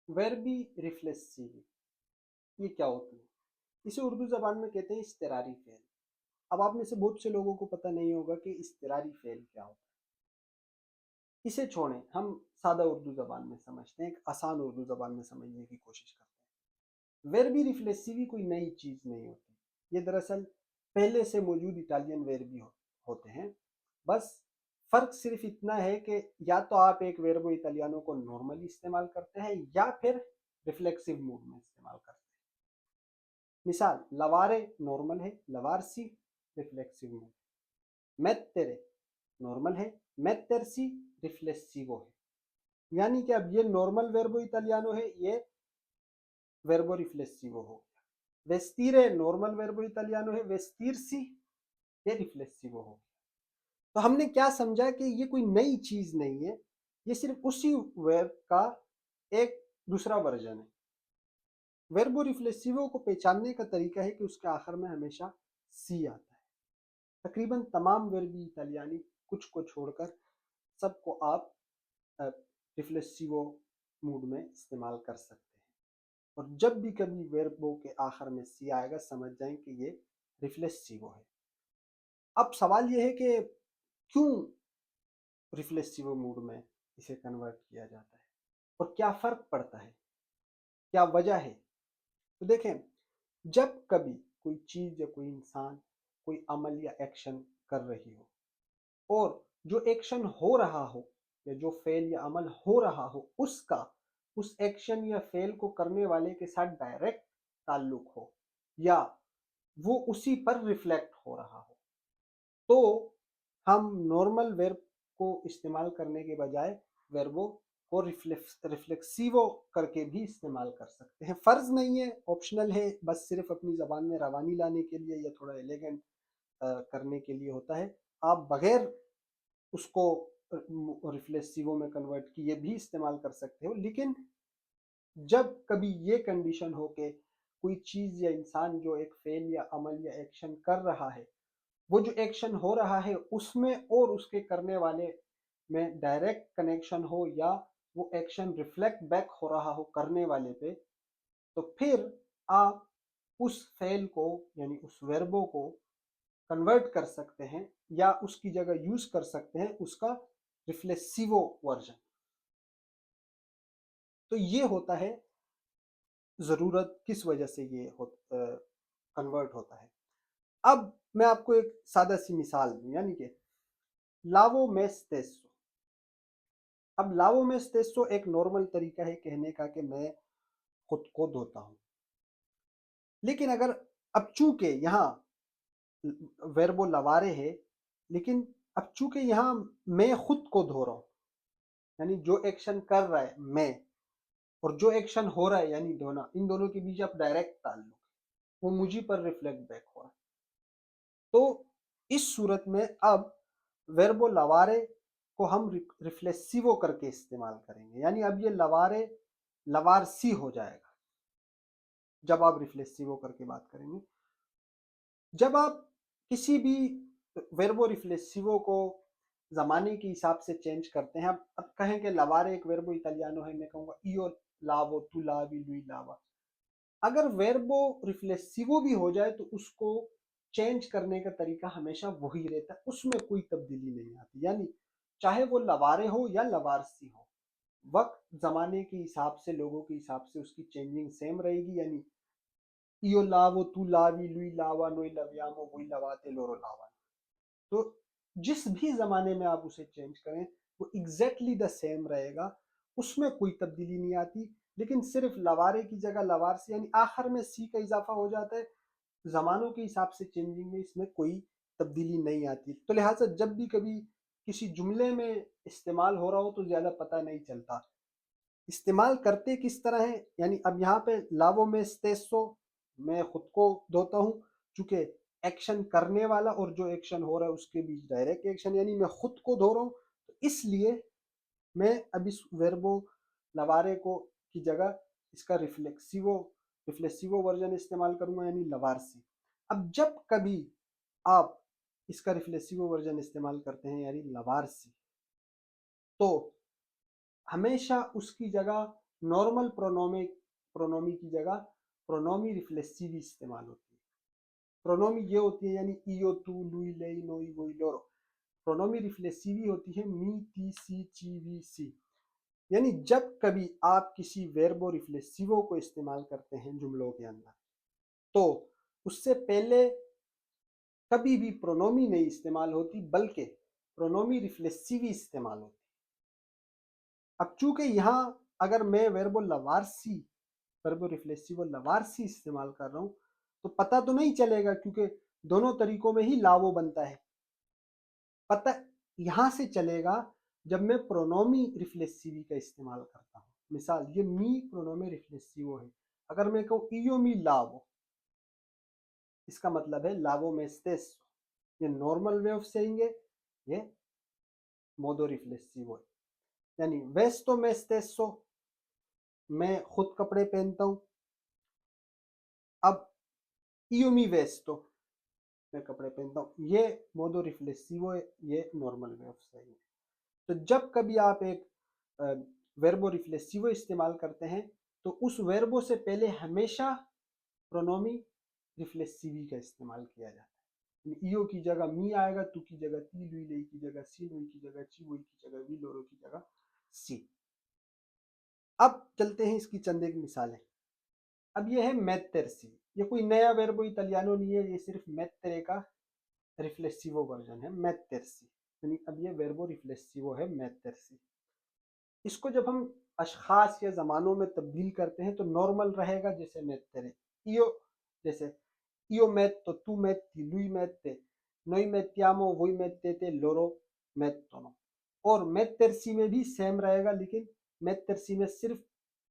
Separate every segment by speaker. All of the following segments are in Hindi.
Speaker 1: वर्बी रिफ्लेक्सिव ये क्या होती है? इसे उर्दू ज़बान में कहते हैं इज़्तिरारी फ़ेल। अब आप में से बहुत से लोगों को पता नहीं होगा कि इज़्तिरारी फ़ेल क्या होता है। इसे छोड़ें, हम सादा उर्दू ज़बान में समझते हैं, एक आसान उर्दू ज़बान में समझने की कोशिश करते हैं। वर्बी रिफ्लेक्सिव कोई नई चीज़ नहीं होती। ये दरअसल पहले से मौजूद इटालियन वर्बी होते हैं। बस फ़र्क सिर्फ इतना है कि या तो आप एक वर्बो इटालियानो को नॉर्मली इस्तेमाल करते हैं या फिर रिफ्लेक्सिव मूड में इस्तेमाल करते हैं। मिसाल, लवारे नॉर्मल है, लवारसी रिफ्लेक्सिव मूड। मेत्तेरे नॉर्मल है, मेत्तरसी रिफ्लेक्सिवो है। यानी कि अब ये नॉर्मल वर्बो इटालियानो है, ये वर्बो रिफ्लेक्सिवो हो गया। वेस्तीरे नॉर्मल वर्बो इटालियानो है, वेस्तीरसी ये रिफ्लेक्सिवो हो गया। तो हमने क्या समझा कि ये कोई नई चीज नहीं है, ये सिर्फ उसी वर्ब का एक दूसरा वर्जन है। वर्बो रिफ्लेक्सिवो को पहचानने का तरीका है कि उसके आखिर में हमेशा सी आता है। तकरीबन तमाम वर्बी इटालियानी कुछ को छोड़कर सबको आप रिफ्लेक्सिवो मूड में इस्तेमाल कर सकते हैं। और जब भी कभी वर्बो के आखिर में सी आएगा, समझ जाएं कि ये रिफ्लेक्सिवो है। अब सवाल ये है कि क्यों रिफ्लेक्सिवो मूड में इसे कन्वर्ट किया जाता है और क्या फ़र्क पड़ता है, क्या वजह है। तो देखें, जब कभी कोई चीज़ या कोई इंसान कोई अमल या एक्शन कर रही हो और जो एक्शन हो रहा हो या जो फेल या अमल हो रहा हो उसका उस एक्शन या फेल को करने वाले के साथ डायरेक्ट ताल्लुक हो या वो उसी पर रिफ्लेक्ट हो रहा हो, तो हम नॉर्मल वर्ब को इस्तेमाल करने के बजाय वर्बो को रिफ्लेक्सिवो करके भी इस्तेमाल कर सकते हैं। फ़र्ज नहीं है, ऑप्शनल है, बस सिर्फ अपनी ज़बान में रवानी लाने के लिए या थोड़ा एलिगेंट करने के लिए होता है। आप बगैर उसको रिफ्लेक्सिवो में कन्वर्ट किए भी इस्तेमाल कर सकते हो। लेकिन जब कभी ये कंडीशन हो कि कोई चीज़ या इंसान जो एक फेल या अमल या एक्शन कर रहा है, वो जो एक्शन हो रहा है उसमें और उसके करने वाले में डायरेक्ट कनेक्शन हो या वो एक्शन रिफ्लेक्ट बैक हो रहा हो करने वाले पे, तो फिर आप उस फेल को यानी उस वर्बो को कन्वर्ट कर सकते हैं या उसकी जगह यूज कर सकते हैं उसका रिफ्लेक्सिवो वर्जन। तो ये होता है ज़रूरत किस वजह से ये कन्वर्ट होता है। अब मैं आपको एक सादा सी मिसाल दूं, यानी कि लावो में स्टेसो। अब लावो में स्टेसो एक नॉर्मल तरीका है कहने का कि मैं खुद को धोता हूं। लेकिन अगर अब चूंकि यहाँ वेर्बो लवारे है, लेकिन अब चूंकि यहाँ मैं खुद को धो रहा हूं, यानी जो एक्शन कर रहा है मैं और जो एक्शन हो रहा है यानी धोना, इन दोनों के बीच अब डायरेक्ट ताल्लुक वो मुझी पर रिफ्लेक्ट बैक हो रहा है। तो इस सूरत में अब वेर्बो लवारे को हम रिफ्लेक्सिवो करके इस्तेमाल करेंगे, यानी अब ये लवारे लवारसी हो जाएगा जब आप रिफ्लेक्सिवो करके बात करेंगे। जब आप किसी भी वेर्बो रिफ्लेक्सिवो को ज़माने के हिसाब से चेंज करते हैं, अब कहें कि लवारे एक वेर्बो इटालियानो है, मैं कहूँगा इयो लावो, तू लावी, लुई लावा। अगर वेर्बो रिफ्लेक्सिवो भी हो जाए तो उसको चेंज करने का तरीका हमेशा वही रहता है, उसमें कोई तब्दीली नहीं आती। यानी चाहे वो लवारे हो या लवारसी हो, वक्त ज़माने के हिसाब से, लोगों के हिसाब से उसकी चेंजिंग सेम रहेगी। यानी इयो लावो, तू लावी, लुई लावा, नोई लवियामो, वही लवाते, लोरो लावा। तो जिस भी ज़माने में आप उसे चेंज करें वो एग्जैक्टली द सेम रहेगा, उसमें कोई तब्दीली नहीं आती। लेकिन सिर्फ लवारे की जगह लवार से यानी आखिर में सी का इजाफा हो जाता है। ज़मानों के हिसाब से चेंजिंग में इसमें कोई तब्दीली नहीं आती। तो लिहाजा जब भी कभी किसी जुमले में इस्तेमाल हो रहा हो तो ज़्यादा पता नहीं चलता इस्तेमाल करते किस तरह है। यानी अब यहाँ पे लावो में स्टेसो, मैं खुद को धोता हूँ, चूंकि एक्शन करने वाला और जो एक्शन हो रहा है उसके बीच डायरेक्ट एक्शन, यानी मैं खुद को धो रहा हूँ, तो इसलिए मैं अब इस वेर्बो लवारे को की जगह इसका रिफ्लेक्सिवो वर्जन इस्तेमाल करूंगा, यानी लवारसी। अब जब कभी आप इसका रिफ्लेक्सिवो वर्जन इस्तेमाल करते हैं यानी लवारसी, तो हमेशा उसकी जगह नॉर्मल प्रोनोमी की जगह प्रोनोमी रिफ्लेक्सिवी इस्तेमाल होती है। प्रोनोमी ये होती है यानी ईओ, तू, लुई, लेई, नोई, वोई, लोरो। प्रोनोमी रिफ्लेक्सिवी होती है मी, ती, सी, ची, वी, सी। यानी जब कभी आप किसी वर्बो रिफ्लेक्सिवो को इस्तेमाल करते हैं जुमलों के अंदर, तो उससे पहले कभी भी प्रोनोमी नहीं इस्तेमाल होती, बल्कि प्रोनोमी रिफ्लेक्सिवी इस्तेमाल होती। अब चूंकि यहाँ अगर मैं वर्बो रिफ्लेक्सिवो लवारसी इस्तेमाल कर रहा हूँ, तो पता तो नहीं चलेगा क्योंकि दोनों तरीकों में ही लावो बनता है। पता यहाँ से चलेगा जब मैं प्रोनोमी रिफ्लेक्सिवी का इस्तेमाल करता हूँ। मिसाल, ये मी प्रोनोमी रिफ्लेक्सिवो है। अगर मैं कहूँ इयो मी लावो, इसका मतलब है लावो में स्टेसो। ये नॉर्मल वे ऑफ सेइंग है, ये मोदो रिफ्लेक्सिवो है। यानी वेस्टो में स्टेसो, मैं खुद कपड़े पहनता हूँ। अब इयो मी वेस्टो, मैं कपड़े पहनता हूँ, ये मोदो रिफ्लेक्सिवो है, ये नॉर्मल वे ऑफ सेइंग है। तो जब कभी आप एक वर्बो रिफ्लेक्सिवो इस्तेमाल करते हैं, तो उस वर्बो से पहले हमेशा प्रोनोमी रिफ्लेक्सिवी का इस्तेमाल किया जाता है। ईओ की जगह मी आएगा, तू की जगह ती, लुई लई की जगह सी, लुई की जगह ची, वोई की जगह वी, लोरो की जगह सी। अब चलते हैं इसकी चंद एक मिसालें। अब ये है मेत्तेर्सी। ये कोई नया वर्बो इटालियानो नहीं है, ये सिर्फ मेत्तेरे का रिफ्लेक्सिवो वर्जन है, मेत्तेर्सी। यानी अब ये वर्बो रिफ्लेक्सिवो है, मेत्तेर्सी। इसको जब हम अशखास या ज़मानों में तब्दील करते हैं तो नॉर्मल रहेगा, जैसे मेत्तेरे। इयो, जैसे io metto, tu metti, lui mette, noi mettiamo, voi mettete, loro mettono। और mettersi में भी सेम रहेगा, लेकिन mettersi में सिर्फ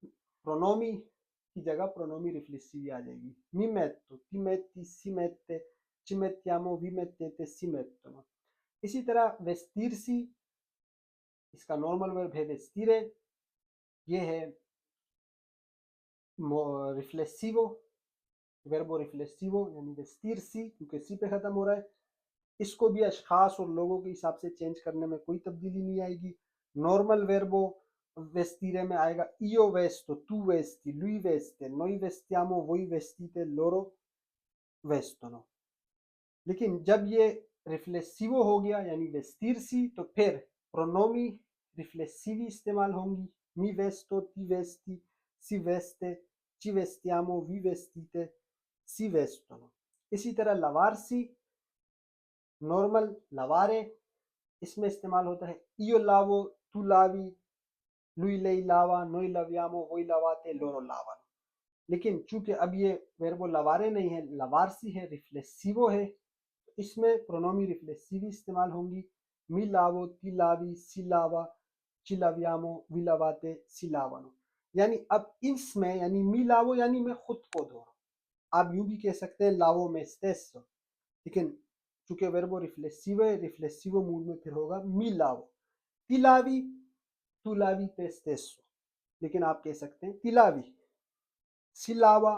Speaker 1: प्रोनोमी की जगह प्रोनोमी रिफ्लेक्सिवी आ जाएगी। mi metto, ti metti, si mette, ci mettiamo, vi mettete, si mettono। इसी तरह vestirsi, इसका नॉर्मल वर्ब है vestire, ये है रिफ्लेक्सिवो, वर्बो रिफ्लेक्सिवो यानी vestirsi, क्योंकि सी पे खत्म हो रहा है। इसको भी अशखास और लोगों के हिसाब से चेंज करने में कोई तब्दीली नहीं आएगी। नॉर्मल वर्बो वेस्तीरे में आएगा इयो वेस्तो, तू वेस्ती, लुई वेस्ते, नोई वेस्टियामो, वोई वेस्तीते, लोरो वेस्टोनो। लेकिन जब ये रिफ्लेक्सिवो हो गया यानी वेस्तीरसी, तो फिर प्रोनोमी रिफ्लेक्सिवी इस्तेमाल होंगी। मी वेस्तो, ती वेस्ती, सी वेस्ते, ची वेस्टियामो, वी वेस्तीते, सी वेस्टोनो। इसी तरह लवारसी, नॉर्मल लवारे, इसमें इस्तेमाल होता है इयो लावो, तू लावी, लुई लई लावा, नोई लवियामो, वोई लवाते, लोरो लावा। लेकिन चूंकि अब ये वर्बो लवारे नहीं है, लवारसी है, रिफ्लेक्सिवो है, तो इसमें प्रोनोमी रिफ्लेक्सिवी इस्तेमाल होंगी। मी लावो, ती लावी, सी लावा, ची लवियामो, वी लवाते, सी लावनो। यानी अब इसमें यानी मी लावो यानी मैं खुद को धो रहा हूँ। आप यूं भी कह सकते हैं लावो में स्टेसो, लेकिन चूंकि वर्बो रिफ्लेक्सिव है, रिफ्लेक्सिवो मूड में फिर होगा मी लावो। तिलावी, तुलावी पे स्टेसो, लेकिन आप कह सकते हैं तिलावी। सिलावा,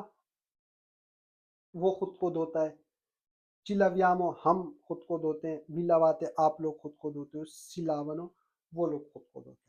Speaker 1: वो खुद को धोता है। चिलवियामो, हम खुद को धोते हैं। विलावाते, आप लोग खुद को धोते हो। सिलावनो, वो लोग खुद को धोते हैं।